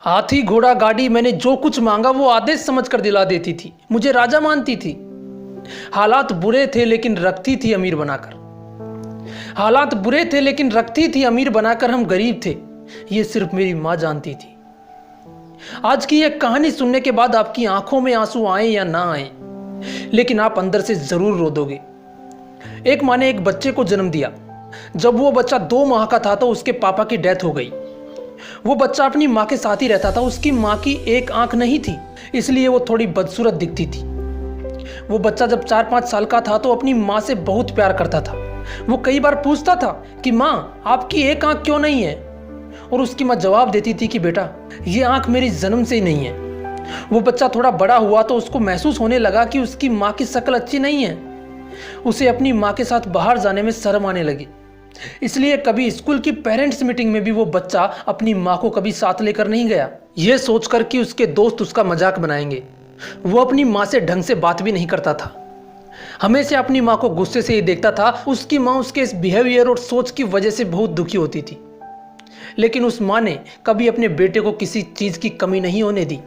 हाथी घोड़ा गाड़ी, मैंने जो कुछ मांगा वो आदेश समझकर दिला देती थी। मुझे राजा मानती थी। हालात बुरे थे लेकिन रखती थी अमीर बनाकर। हालात बुरे थे लेकिन रखती थी अमीर बनाकर। हम गरीब थे, ये सिर्फ मेरी माँ जानती थी। आज की यह कहानी सुनने के बाद आपकी आंखों में आंसू आए या ना आए, लेकिन आप अंदर से जरूर रो दोगे। एक माँ ने एक बच्चे को जन्म दिया। जब वो बच्चा 2 माह का था तो उसके पापा की डेथ हो गई। वो बच्चा अपनी माँ के साथ ही रहता था। उसकी माँ की एक आंख नहीं थी, इसलिए वो थोड़ी बदसूरत दिखती थी। वो बच्चा जब 4-5 साल का था तो अपनी माँ से बहुत प्यार करता था। वो कई बार पूछता था कि माँ, आपकी एक आंख क्यों नहीं है? और उसकी माँ जवाब देती थी कि बेटा, ये आंख मेरी जन्म से ही नहीं है। वो बच्चा थोड़ा बड़ा हुआ तो उसको महसूस होने लगा कि उसकी माँ की शक्ल अच्छी नहीं है। उसे अपनी माँ के साथ बाहर जाने में शर्म आने लगी। इसलिए कभी स्कूल की पेरेंट्स मीटिंग में भी वो बच्चा अपनी माँ को कभी साथ लेकर नहीं गया, ये सोचकर कि उसके दोस्त उसका मजाक बनाएंगे। वो अपनी माँ से ढंग से बात भी नहीं करता था। हमेशा अपनी माँ को गुस्से से ही देखता था। उसकी माँ उसके इस बिहेवियर और सोच की वजह से बहुत दुखी होती थी, लेकिन उस माँ ने कभी अपने बेटे को किसी चीज़ की कमी नहीं होने दी।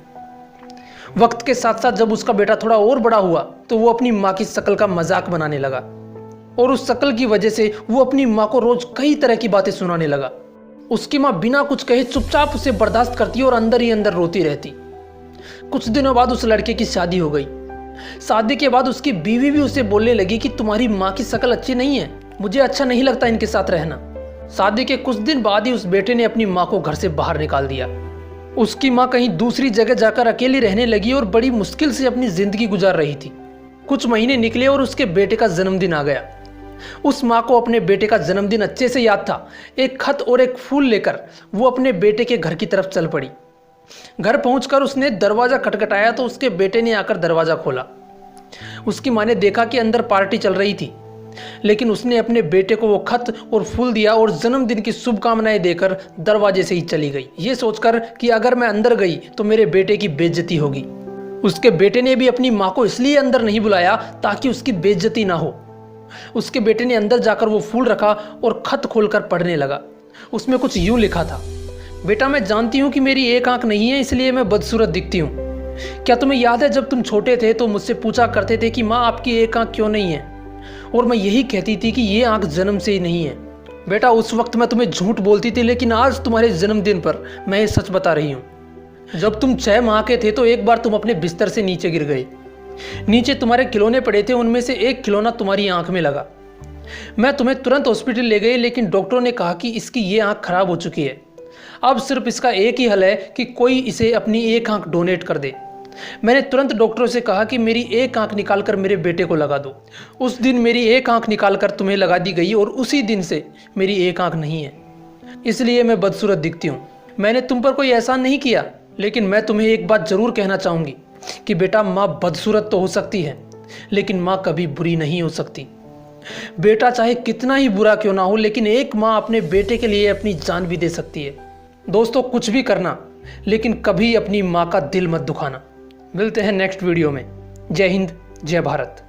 वक्त के साथ साथ जब उसका बेटा थोड़ा और बड़ा हुआ तो वो अपनी माँ की शक्ल का मजाक बनाने लगा, और उस शक्ल की वजह से वो अपनी माँ को रोज कई तरह की बातें सुनाने लगा। उसकी माँ बिना कुछ कहे चुपचाप उसे बर्दाश्त करती और अंदर ही अंदर रोती रहती। कुछ दिनों बाद उस लड़के की शादी हो गई। शादी के बाद उसकी बीवी भी उसे बोलने लगी कि तुम्हारी माँ की शक्ल अच्छी नहीं है, मुझे अच्छा नहीं लगता इनके साथ रहना। शादी के कुछ दिन बाद ही उस बेटे ने अपनी माँ को घर से बाहर निकाल दिया। उसकी माँ कहीं दूसरी जगह जाकर अकेली रहने लगी और बड़ी मुश्किल से अपनी जिंदगी गुजार रही थी। कुछ महीने निकले और उसके बेटे का जन्मदिन आ गया। उस माँ को अपने बेटे का जन्मदिन अच्छे से याद था। एक खत और एक फूल लेकर वो अपने बेटे के घर की तरफ चल पड़ी। घर पहुंचकर उसने दरवाजा खटखटाया तो उसके बेटे ने आकर दरवाजा खोला। उसकी माँ ने देखा कि अंदर पार्टी चल रही थी, लेकिन उसने अपने बेटे को वो खत और फूल दिया और जन्मदिन की शुभकामनाएं देकर दरवाजे से ही चली गई, ये सोचकर कि अगर मैं अंदर गई तो मेरे बेटे की बेइज्जती होगी। उसके बेटे ने भी अपनी माँ को इसलिए अंदर नहीं बुलाया ताकि उसकी बेइज्जती ना हो। उसके बेटे ने अंदर जाकर वो फूल रखा और खत खोलकर पढ़ने लगा। उसमें कुछ यूं लिखा था, बेटा, मैं जानती हूँ कि मेरी एक आंख नहीं है, इसलिए मैं बदसूरत दिखती हूँ। क्या तुम्हें याद है जब तुम छोटे थे तो मुझसे पूछा करते थे कि माँ, आपकी एक आंख क्यों नहीं है? और मैं यही कहती थी कि ये आंख जन्म से ही नहीं है। बेटा, उस वक्त मैं तुम्हें झूठ बोलती थी, लेकिन आज तुम्हारे जन्मदिन पर मैं ये सच बता रही हूँ। जब तुम 6 माह के थे तो एक बार तुम अपने बिस्तर से नीचे गिर गए। नीचे तुम्हारे खिलौने पड़े थे, उनमें से एक खिलौना तुम्हारी आंख में लगा। मैं तुम्हें तुरंत हॉस्पिटल ले गई, लेकिन डॉक्टरों ने कहा कि इसकी ये आंख खराब हो चुकी है। अब सिर्फ इसका एक ही हल है कि कोई इसे अपनी एक आंख डोनेट कर दे। मैंने तुरंत डॉक्टरों से कहा कि मेरी एक आंख निकालकर मेरे बेटे को लगा दो। उस दिन मेरी एक आंख निकालकर तुम्हें लगा दी गई और उसी दिन से मेरी एक आंख नहीं है, इसलिए मैं बदसूरत दिखती हूँ। मैंने तुम पर कोई एहसान नहीं किया, लेकिन मैं तुम्हें एक बात जरूर कहना चाहूँगी कि बेटा, माँ बदसूरत तो हो सकती है, लेकिन माँ कभी बुरी नहीं हो सकती। बेटा चाहे कितना ही बुरा क्यों ना हो, लेकिन एक माँ अपने बेटे के लिए अपनी जान भी दे सकती है। दोस्तों, कुछ भी करना, लेकिन कभी अपनी माँ का दिल मत दुखाना। मिलते हैं नेक्स्ट वीडियो में। जय हिंद, जय भारत।